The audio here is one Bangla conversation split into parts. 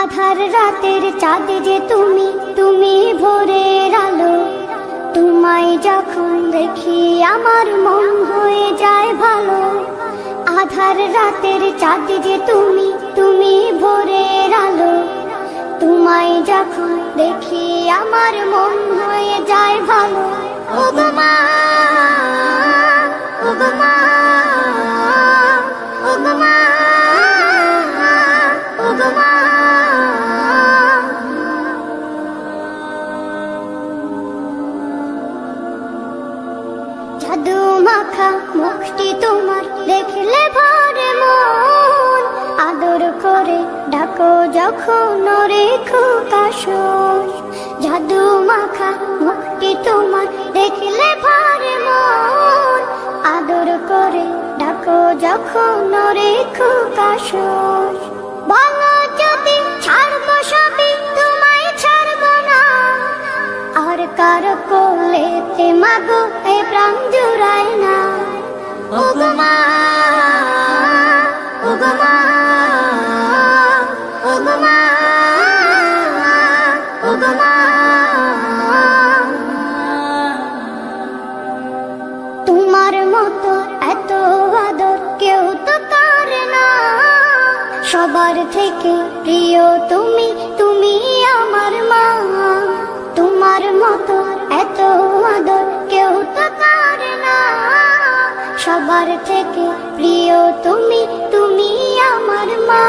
আধার রাতের চাঁদ যে তুমি, তুমি ভোরের আলো। তোমায় যখন দেখি আমার মন হয়ে যায় ভালো। আধার রাতের চাঁদ যে তুমি, তুমি ভোরের আলো। তোমায় যখন দেখি আমার মন হয়ে যায় ভালো। ওগো মা, ওগো মা, ওগো মা, ওগো মা। জাদু মাখা মুখটি তোমার দেখলে ভরে মন। আদর করে ডাকো যখন রেখো কাশর। জাদু মাখা মুখটি তোমার দেখলে ভরে মন। আদর করে ডাকো যখন রেখো কাশর। বলো যদি ছাড়বো সবই, তোমায় ছাড়বো না। আর কারো কোলেতে মাগো এ প্রাণ জুড়ায় না। ওগো মা, ওগো মা, ওগো মা, ওগো মা। তোমার মতো এত আদর কেউ তো করে না। সবার থেকে প্রিয় তুমি, তুমি আমার মা। তোমার মতো এত আদর কেউ তো করে না। সবার থেকে প্রিয় তুমি, তুমি আমার মা।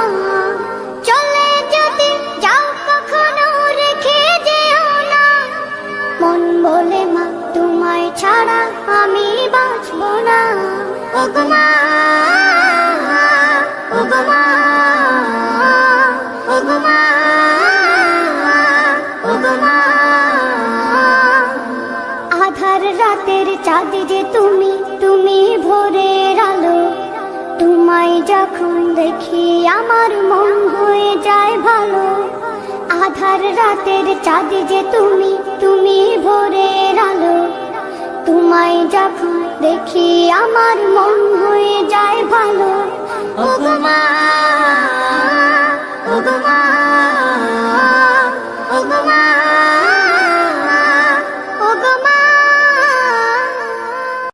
চলে যদি যাও কখনো রেখে যেও না। মন বলে মা তোমায় ছাড়া আমি বাঁচবো না। ওগো মা, ওগো মা, ওগো মা, ওগো মা। আধার রাতের চাঁদ যে তুমি, তুমি ভোরের আলো। তোমায় যখন দেখি আমার মন হয়ে যায় ভালো। আধার রাতের চাঁদ যে তুমি, তুমি ভোরের আলো। তোমায় যখন দেখি আমার মন হয়ে যায় ভালো। ওগো মা।